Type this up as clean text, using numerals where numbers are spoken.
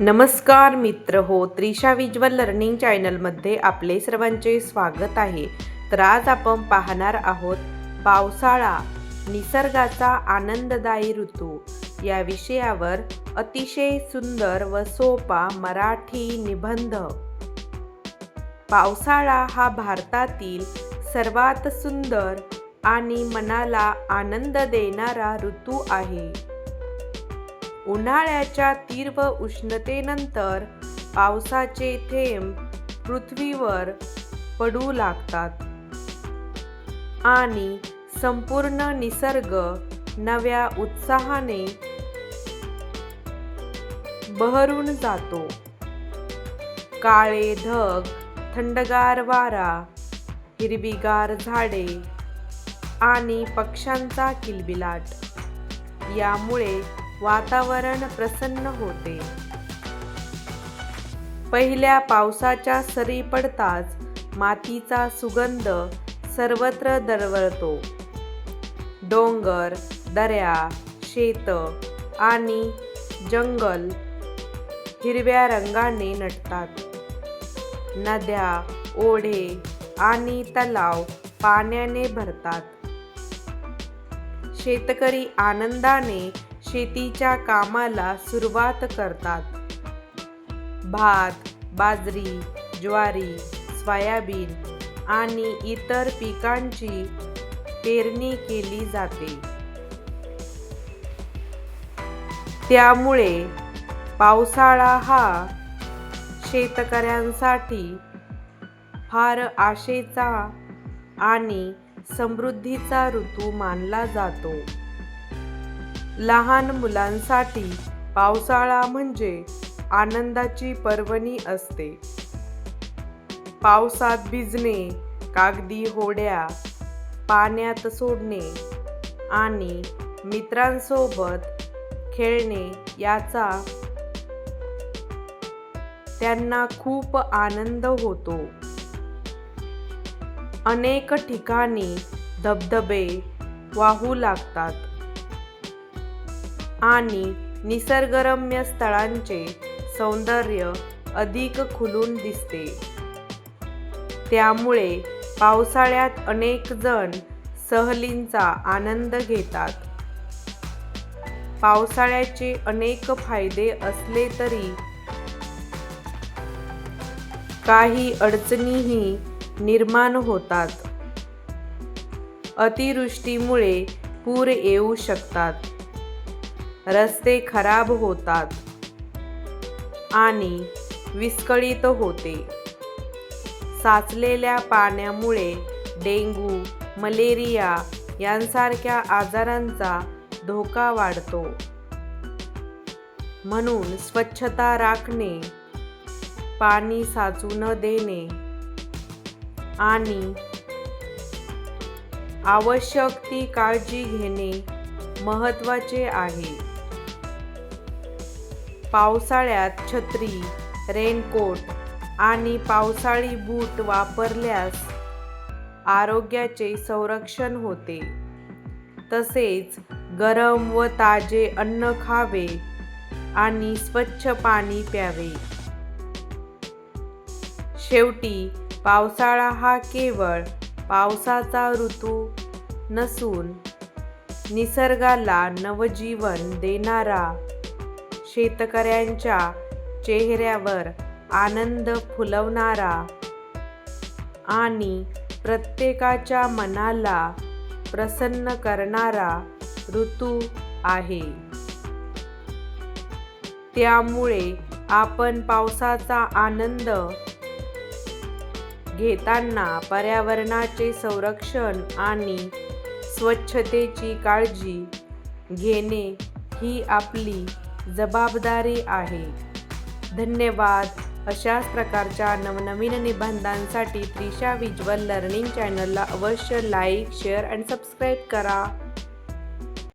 नमस्कार मित्र हो, त्रिशा विज्युअल लर्निंग चॅनलमध्ये आपले सर्वांचे स्वागत आहे. तर आज आपण पाहणार आहोत पावसाळा, निसर्गाचा आनंददायी ऋतू या विषयावर अतिशय सुंदर व सोपा मराठी निबंध. पावसाळा हा भारतातील सर्वात सुंदर आणि मनाला आनंद देणारा ऋतू आहे. उन्हाळ्याच्या तीव्र उष्णतेनंतर पावसाचे थेंब पृथ्वीवर पडू लागतात आणि संपूर्ण निसर्ग नव्या उत्साहाने बहरून जातो. काळे ढग, थंडगार वारा, हिरवीगार झाडे आणि पक्ष्यांचा किलबिलाट यामुळे वातावरण प्रसन्न होते. पहिल्या पावसाच्या सरी पडताच मातीचा सुगंध सर्वत्र दरवळतो. डोंगर, दऱ्या, शेत आणि जंगल हिरव्या रंगाने नटतात. नद्या, ओढे आणि तलाव पाण्याने भरतात. शेतकरी आनंदाने शेतीच्या कामाला सुरुवात करतात. भात, बाजरी, ज्वारी, सोयाबीन आणि इतर पिकांची पेरणी केली जाते. त्यामुळे पावसाळा हा शेतकऱ्यांसाठी फार आशेचा आणि समृद्धीचा ऋतू मानला जातो. लहान मुलांसाठी पावसाळा म्हणजे आनंदाची पर्वणी असते. पावसात भिजणे, कागदी होड्या पाण्यात सोडणे आणि मित्रांसोबत खेळणे याचा त्यांना खूप आनंद होतो. अनेक ठिकाणी धबधबे वाहू लागतात आणि निसर्गरम्य स्थळांचे सौंदर्य अधिक खुलून दिसते. त्यामुळे पावसाळ्यात अनेक जण सहलींचा आनंद घेतात. पावसाळ्याचे अनेक फायदे असले तरी काही अडचणीही निर्माण होतात. अतिवृष्टीमुळे पूर येऊ शकतात, रस्ते खराब होतात आणि विस्कळीत होते. साचलेल्या पाण्यामुळे डेंग्यू, मलेरिया यांसारख्या आजारांचा धोका वाढतो. म्हणून स्वच्छता राखणे, पाणी साचू न देणे आणि आवश्यक ती काळजी घेणे महत्त्वाचे आहे. पावसाळ्यात छत्री, रेनकोट आणि पावसाळी बूट वापरल्यास आरोग्याचे संरक्षण होते. तसेच गरम व ताजे अन्न खावे आणि स्वच्छ पाणी प्यावे. शेवटी पावसाळा हा केवळ पावसाचा ऋतू नसून निसर्गाला नवजीवन देणारा, शेतकऱ्यांच्या चेहऱ्यावर आनंद फुलवणारा आणि प्रत्येकाच्या मनाला प्रसन्न करणारा ऋतू आहे. त्यामुळे आपण पावसाचा आनंद घेताना पर्यावरणाचे संरक्षण आणि स्वच्छतेची काळजी घेणे ही आपली जबाबदारी आहे. धन्यवाद. अशाच प्रकारच्या नवनवीन निबंधांसाठी त्रिशा विज्युअल लर्निंग चॅनलला अवश्य लाईक, शेअर आणि सबस्क्राईब करा.